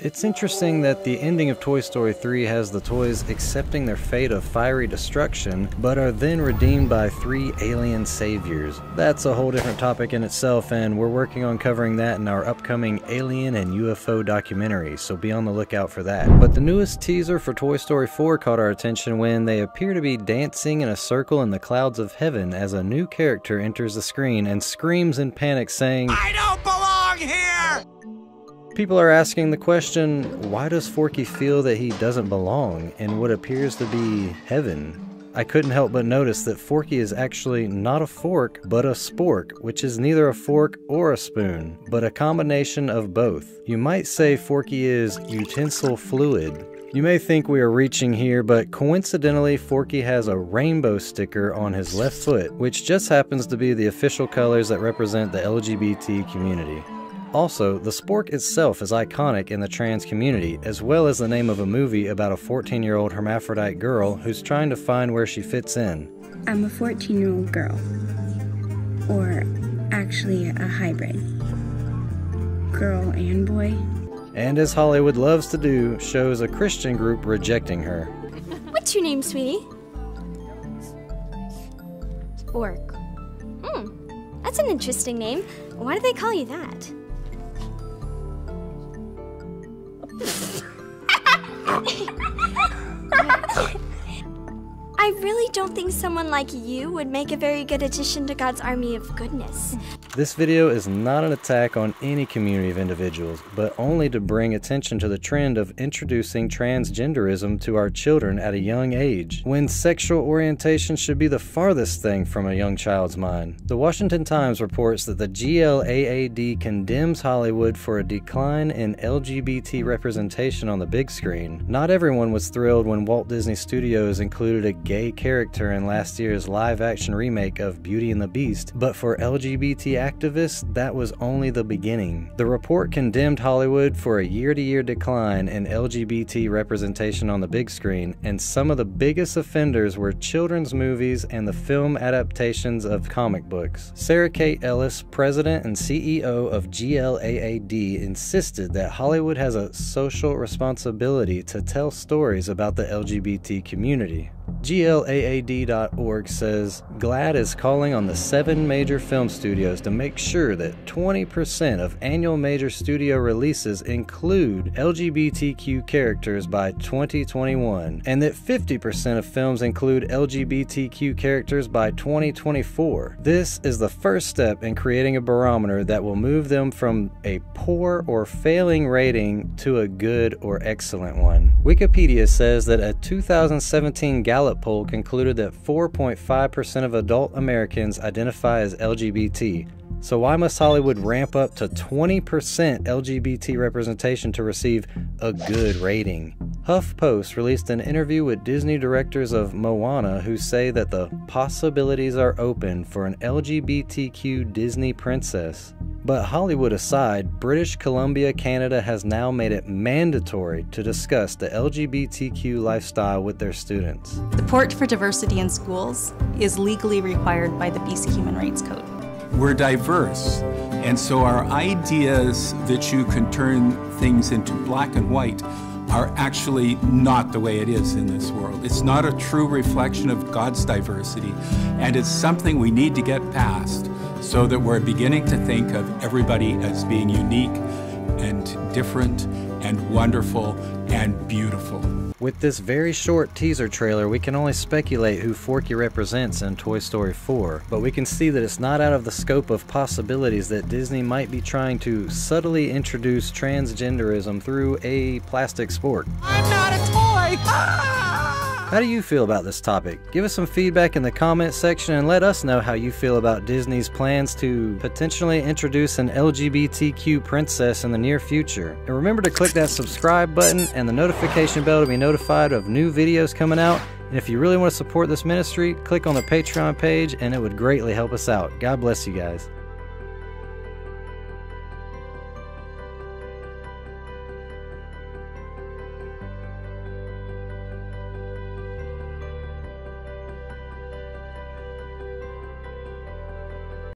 It's interesting that the ending of Toy Story 3 has the toys accepting their fate of fiery destruction, but are then redeemed by 3 alien saviors. That's a whole different topic in itself, and we're working on covering that in our upcoming Alien and UFO documentary, so be on the lookout for that. But the newest teaser for Toy Story 4 caught our attention when they appear to be dancing in a circle in the clouds of heaven as a new character enters the screen and screams in panic saying, "I don't belong here!" People are asking the question, why does Forky feel that he doesn't belong in what appears to be heaven? I couldn't help but notice that Forky is actually not a fork, but a spork, which is neither a fork or a spoon, but a combination of both. You might say Forky is utensil fluid. You may think we are reaching here, but coincidentally Forky has a rainbow sticker on his left foot, which just happens to be the official colors that represent the LGBT community. Also, the spork itself is iconic in the trans community, as well as the name of a movie about a 14-year-old hermaphrodite girl who's trying to find where she fits in. I'm a 14-year-old girl. Or actually a hybrid. Girl and boy. And as Hollywood loves to do, shows a Christian group rejecting her. What's your name, sweetie? Spork. That's an interesting name. Why do they call you that? I really don't think someone like you would make a very good addition to God's army of goodness. This video is not an attack on any community of individuals, but only to bring attention to the trend of introducing transgenderism to our children at a young age, when sexual orientation should be the farthest thing from a young child's mind. The Washington Times reports that the GLAAD condemns Hollywood for a decline in LGBT representation on the big screen. Not everyone was thrilled when Walt Disney Studios included a gay character in last year's live-action remake of Beauty and the Beast, but for LGBT activists, that was only the beginning. The report condemned Hollywood for a year-to-year decline in LGBT representation on the big screen, and some of the biggest offenders were children's movies and the film adaptations of comic books. Sarah Kate Ellis, president and CEO of GLAAD, insisted that Hollywood has a social responsibility to tell stories about the LGBT community. GLAAD.org says, GLAAD is calling on the 7 major film studios to make sure that 20% of annual major studio releases include LGBTQ characters by 2021, and that 50% of films include LGBTQ characters by 2024. This is the first step in creating a barometer that will move them from a poor or failing rating to a good or excellent one. Wikipedia says that a 2017 Gallup poll concluded that 4.5% of adult Americans identify as LGBT. So why must Hollywood ramp up to 20% LGBT representation to receive a good rating? HuffPost released an interview with Disney directors of Moana who say that the possibilities are open for an LGBTQ Disney princess. But Hollywood aside, British Columbia, Canada has now made it mandatory to discuss the LGBTQ lifestyle with their students. Support for diversity in schools is legally required by the BC Human Rights Code. We're diverse, and so our ideas that you can turn things into black and white are actually not the way it is in this world. It's not a true reflection of God's diversity, and it's something we need to get past so that we're beginning to think of everybody as being unique and different and wonderful and beautiful. With this very short teaser trailer, we can only speculate who Forky represents in Toy Story 4, but we can see that it's not out of the scope of possibilities that Disney might be trying to subtly introduce transgenderism through a plastic spork. I'm not a toy! How do you feel about this topic? Give us some feedback in the comments section and let us know how you feel about Disney's plans to potentially introduce an LGBTQ princess in the near future. And remember to click that subscribe button and the notification bell to be notified of new videos coming out. And if you really want to support this ministry, click on the Patreon page and it would greatly help us out. God bless you guys.